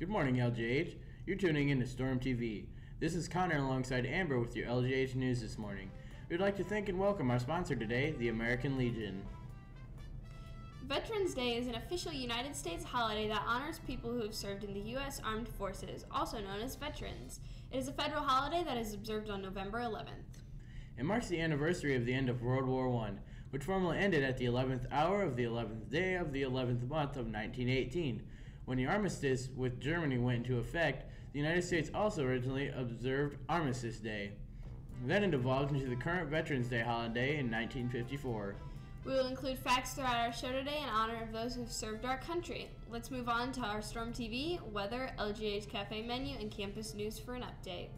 Good morning, LGH. You're tuning in to Storm TV. This is Connor alongside Amber with your LGH news this morning. We'd like to thank and welcome our sponsor today, the American Legion. Veterans Day is an official United States holiday that honors people who have served in the U.S. Armed Forces, also known as veterans. It is a federal holiday that is observed on November 11th. It marks the anniversary of the end of World War I, which formally ended at the 11th hour of the 11th day of the 11th month of 1918. When the armistice with Germany went into effect, the United States also originally observed Armistice Day. Then it evolved into the current Veterans Day holiday in 1954. We will include facts throughout our show today in honor of those who have served our country. Let's move on to our Storm TV, weather, LGH Cafe menu, and campus news for an update.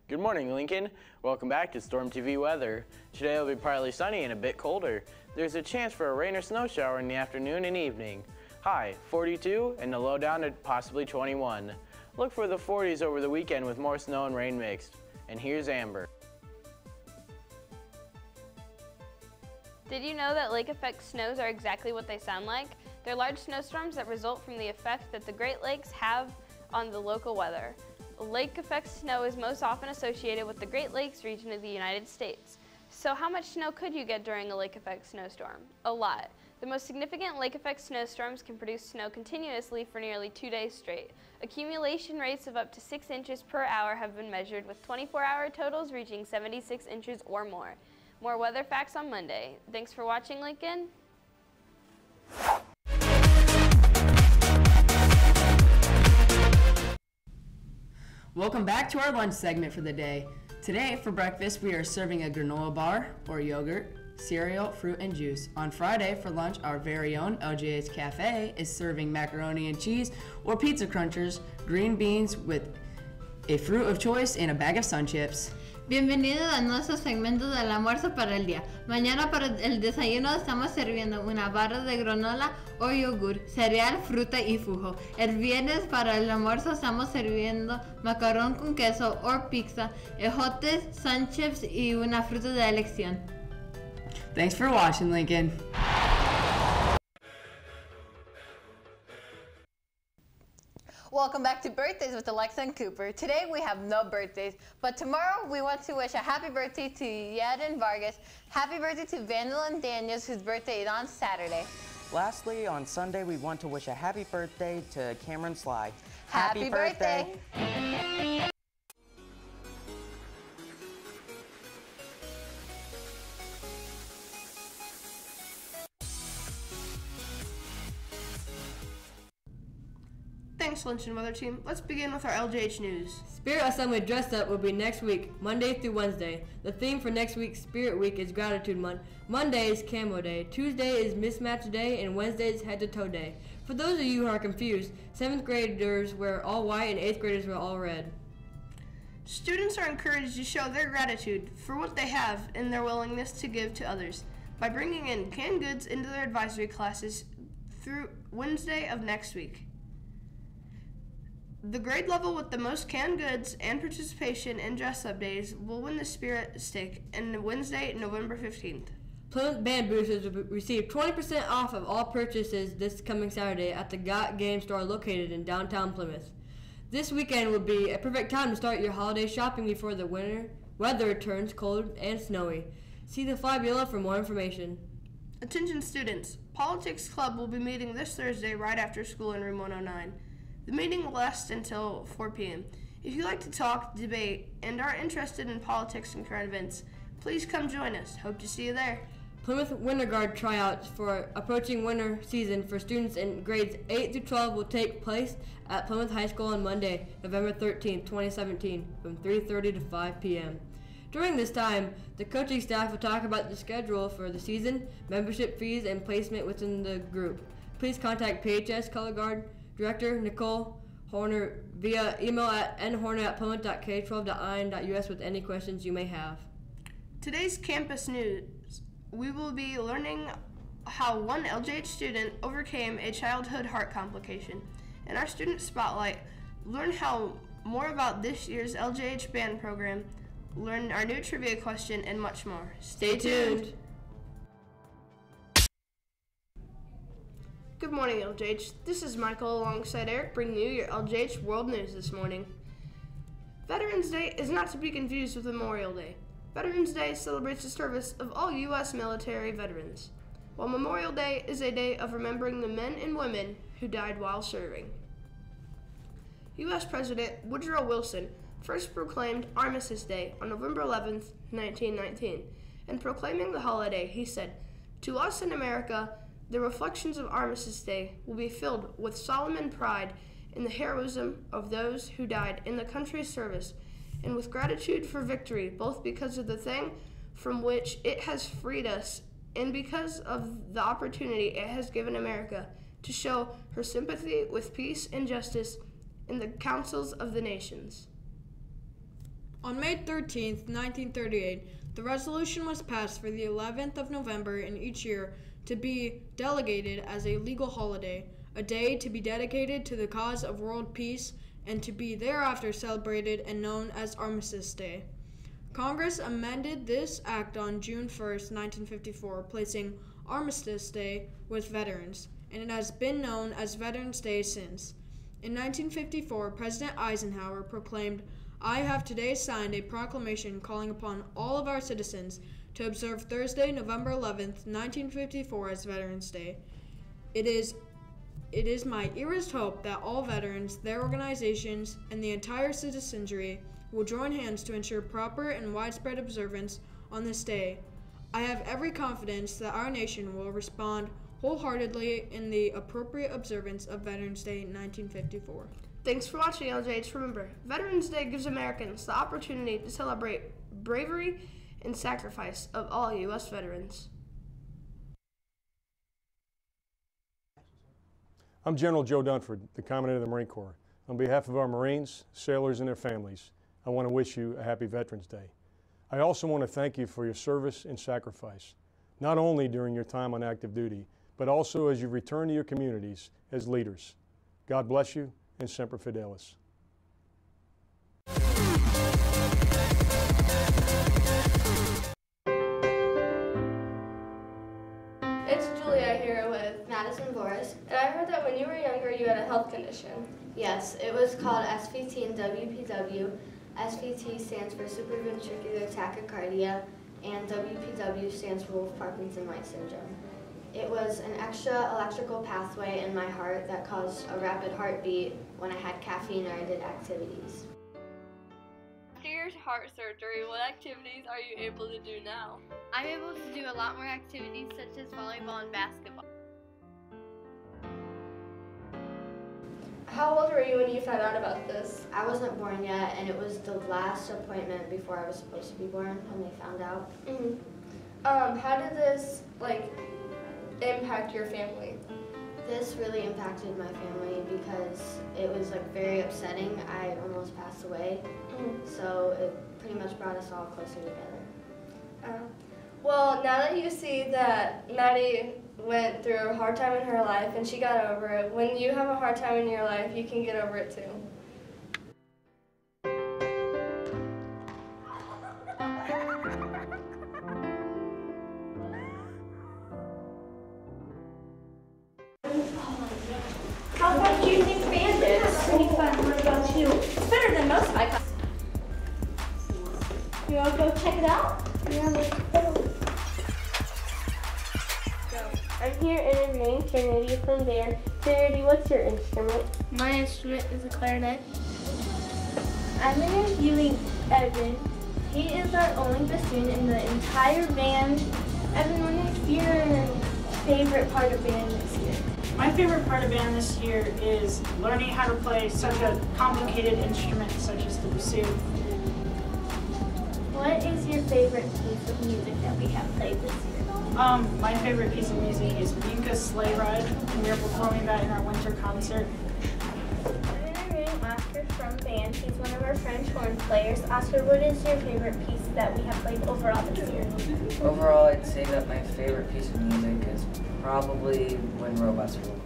Good morning, Lincoln. Welcome back to Storm TV weather. Today will be partly sunny and a bit colder. There's a chance for a rain or snow shower in the afternoon and evening. High 42 and the low down to possibly 21. Look for the 40s over the weekend with more snow and rain mixed. And here's Amber. Did you know that lake effect snows are exactly what they sound like? They're large snowstorms that result from the effect that the Great Lakes have on the local weather. Lake effect snow is most often associated with the Great Lakes region of the United States. So how much snow could you get during a lake effect snowstorm? A lot. The most significant lake effect snowstorms can produce snow continuously for nearly 2 days straight. Accumulation rates of up to 6 inches per hour have been measured, with 24-hour totals reaching 76 inches or more. More weather facts on Monday. Thanks for watching, Lincoln. Welcome back to our lunch segment for the day. Today, for breakfast, we are serving a granola bar or yogurt, cereal, fruit, and juice. On Friday, for lunch, our very own LGH Cafe is serving macaroni and cheese or pizza crunchers, green beans with a fruit of choice, and a bag of Sun Chips. Bienvenidos a nuestro segmento del almuerzo para el día. Mañana para el desayuno estamos sirviendo una barra de granola o yogur, cereal, fruta y jugo. El viernes para el almuerzo estamos sirviendo macarrón con queso o pizza, ejotes, sándwiches y una fruta de elección. Thanks for watching, Lincoln. Welcome back to Birthdays with Alexa and Cooper. Today we have no birthdays, but tomorrow we want to wish a happy birthday to Yadin Vargas. Happy birthday to Vandalyn Daniels, whose birthday is on Saturday. Lastly, on Sunday, we want to wish a happy birthday to Cameron Sly. Happy birthday. Thanks, Lunch and Weather Team. Let's begin with our LJH news. Spirit Assembly Dress Up will be next week, Monday through Wednesday. The theme for next week's Spirit Week is Gratitude Month. Monday is Camo Day, Tuesday is Mismatch Day, and Wednesday is Head to Toe Day. For those of you who are confused, 7th graders wear all white and 8th graders wear all red. Students are encouraged to show their gratitude for what they have and their willingness to give to others by bringing in canned goods into their advisory classes through Wednesday of next week. The grade level with the most canned goods and participation in dress-up days will win the Spirit Stick on Wednesday, November 15th. Plymouth Band Boosters will receive 20% off of all purchases this coming Saturday at the Got Game store located in downtown Plymouth. This weekend will be a perfect time to start your holiday shopping before the winter weather turns cold and snowy. See the fly below for more information. Attention students, Politics Club will be meeting this Thursday right after school in room 109. The meeting will last until 4 p.m. If you like to talk, debate, and are interested in politics and current events, please come join us. Hope to see you there. Plymouth Winter Guard tryouts for approaching winter season for students in grades 8 through 12 will take place at Plymouth High School on Monday, November 13, 2017, from 3:30 to 5 p.m. During this time, the coaching staff will talk about the schedule for the season, membership fees, and placement within the group. Please contact PHS Color Guard Director Nicole Horner via email at nhorner@plymouth.k12.in.us with any questions you may have. Today's campus news, we will be learning how one LJH student overcame a childhood heart complication. In our student spotlight, learn how more about this year's LJH band program, learn our new trivia question, and much more. Stay tuned. Good morning, LJH. This is Michael alongside Eric bringing you your LJH World News this morning. Veterans Day is not to be confused with Memorial Day. Veterans Day celebrates the service of all U.S. military veterans, while Memorial Day is a day of remembering the men and women who died while serving. U.S. President Woodrow Wilson first proclaimed Armistice Day on November 11, 1919. In proclaiming the holiday, he said, "To us in America, the reflections of Armistice Day will be filled with solemn pride in the heroism of those who died in the country's service, and with gratitude for victory, both because of the thing from which it has freed us and because of the opportunity it has given America to show her sympathy with peace and justice in the councils of the nations." On May 13, 1938, the resolution was passed for the 11th of November in each year to be delegated as a legal holiday, a day to be dedicated to the cause of world peace and to be thereafter celebrated and known as Armistice Day. Congress amended this act on June 1, 1954, placing Armistice Day with veterans, and it has been known as Veterans Day since. In 1954, President Eisenhower proclaimed, "I have today signed a proclamation calling upon all of our citizens to observe Thursday, November 11th, 1954 as Veterans Day. It is my earnest hope that all veterans, their organizations, and the entire citizenry will join hands to ensure proper and widespread observance on this day. I have every confidence that our nation will respond wholeheartedly in the appropriate observance of Veterans Day 1954. Thanks for watching, LJH. Remember, Veterans Day gives Americans the opportunity to celebrate bravery and sacrifice of all U.S. veterans. I'm General Joe Dunford, the Commandant of the Marine Corps. On behalf of our Marines, sailors, and their families, I want to wish you a happy Veterans Day. I also want to thank you for your service and sacrifice, not only during your time on active duty, but also as you return to your communities as leaders. God bless you, and Semper Fidelis. It's Julia here with Madison Boris, and I heard that when you were younger you had a health condition. Yes, it was called SVT and WPW. SVT stands for supraventricular tachycardia, and WPW stands for Wolff-Parkinson-White syndrome. It was an extra electrical pathway in my heart that caused a rapid heartbeat when I had caffeine or I did activities. After your heart surgery, what activities are you able to do now? I'm able to do a lot more activities such as volleyball and basketball. How old were you when you found out about this? I wasn't born yet, and it was the last appointment before I was supposed to be born when they found out. How did this impact your family? This really impacted my family because it was very upsetting. I almost passed away, so it pretty much brought us all closer together. Well, now that you see that Maddie went through a hard time in her life and she got over it, when you have a hard time in your life, you can get over it too. How fun do you think band is? Pretty fun. What about you? It's better than most of my classes. You want to go check it out? Yeah, let's go. I'm here interviewing Trinity from band. Trinity, what's your instrument? My instrument is a clarinet. I'm interviewing Evan. He is our only bassoon in the entire band. Evan, what is your favorite part of band this year? My favorite part of band this year is learning how to play such a complicated instrument such as the bassoon. What is your favorite piece of music that we have played this year? My favorite piece of music is Minka's Sleigh Ride, and we are performing that in our winter concert. I'm interviewing Oscar from band. He's one of our French horn players. Oscar, what is your favorite piece that we have played overall this year? Overall, I'd say that my favorite piece of music is probably When Robots Rule.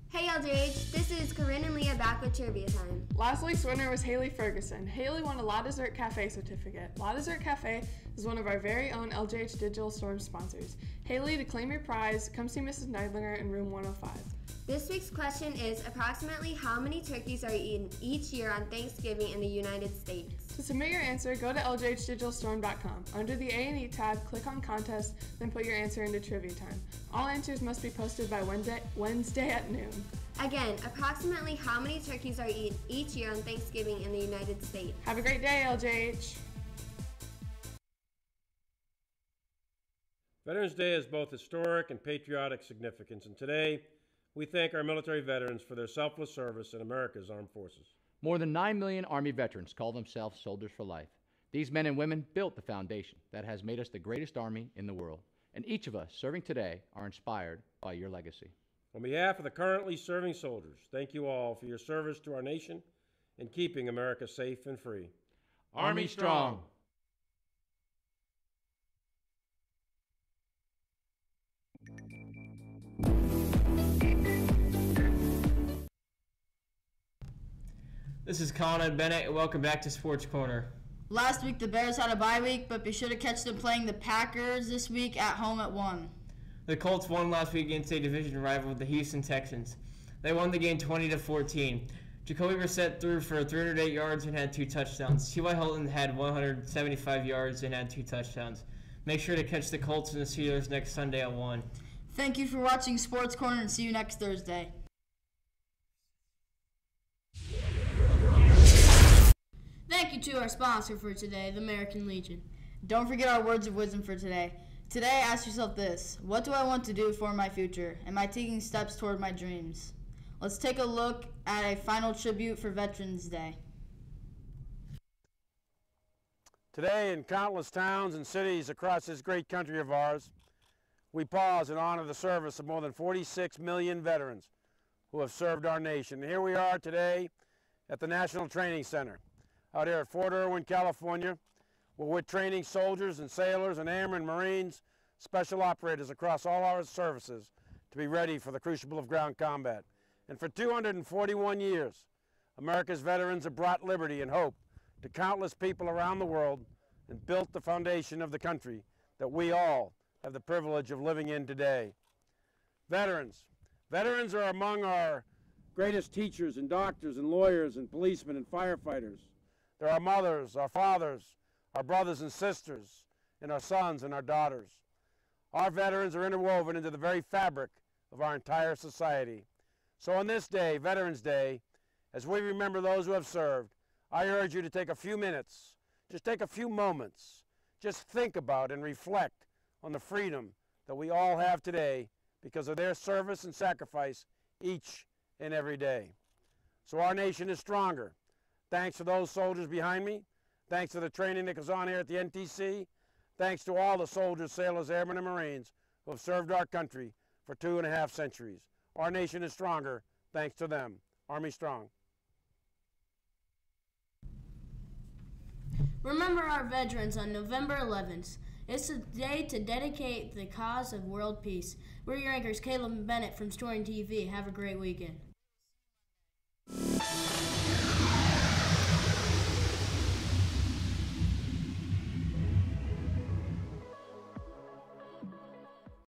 Hey LJH, this is Corinne and Leah back with trivia time. Last week's winner was Haley Ferguson. Haley won a La Dessert Cafe certificate. La Dessert Cafe is one of our very own LJH Digital Storm sponsors. Haley, to claim your prize, come see Mrs. Neidlinger in room 105. This week's question is approximately how many turkeys are eaten each year on Thanksgiving in the United States? To submit your answer, go to ljhdigitalstorm.com. Under the A&E tab, click on Contest, then put your answer into trivia time. All answers must be posted by Wednesday at noon. Again, approximately how many turkeys are eaten each year on Thanksgiving in the United States? Have a great day, LJH. Veterans Day has both historic and patriotic significance, and today we thank our military veterans for their selfless service in America's armed forces. More than 9 million Army veterans call themselves Soldiers for Life. These men and women built the foundation that has made us the greatest Army in the world, and each of us serving today are inspired by your legacy. On behalf of the currently serving soldiers, thank you all for your service to our nation and keeping America safe and free. Army strong! This is Colin Bennett, and welcome back to Sports Corner. Last week the Bears had a bye week, but be sure to catch them playing the Packers this week at home at 1. The Colts won last week against a division rival, the Houston Texans. They won the game 20-14. Jacoby Brissett threw for 308 yards and had 2 touchdowns. T.Y. Hilton had 175 yards and had 2 touchdowns. Make sure to catch the Colts and the Steelers next Sunday at 1. Thank you for watching Sports Corner, and see you next Thursday. Thank you to our sponsor for today, the American Legion. Don't forget our words of wisdom for today. Today, ask yourself this: what do I want to do for my future? Am I taking steps toward my dreams? Let's take a look at a final tribute for Veterans Day. Today, in countless towns and cities across this great country of ours, we pause and honor the service of more than 46 million veterans who have served our nation. And here we are today at the National Training Center out here at Fort Irwin, California, where we're training soldiers and sailors and airmen, Marines, special operators across all our services to be ready for the crucible of ground combat. And for 241 years, America's veterans have brought liberty and hope to countless people around the world and built the foundation of the country that we all have the privilege of living in today. Veterans. Veterans are among our greatest teachers and doctors and lawyers and policemen and firefighters. They're our mothers, our fathers, our brothers and sisters, and our sons and our daughters. Our veterans are interwoven into the very fabric of our entire society. So on this day, Veterans Day, as we remember those who have served, I urge you to take a few minutes, just take a few moments, just think about and reflect on the freedom that we all have today because of their service and sacrifice each and every day. So our nation is stronger. Thanks to those soldiers behind me, thanks to the training that goes on here at the NTC, thanks to all the soldiers, sailors, airmen, and Marines who have served our country for 2.5 centuries. Our nation is stronger thanks to them. Army strong. Remember our veterans on November 11th. It's a day to dedicate the cause of world peace. We're your anchors, Caleb and Bennett from Storing TV. Have a great weekend.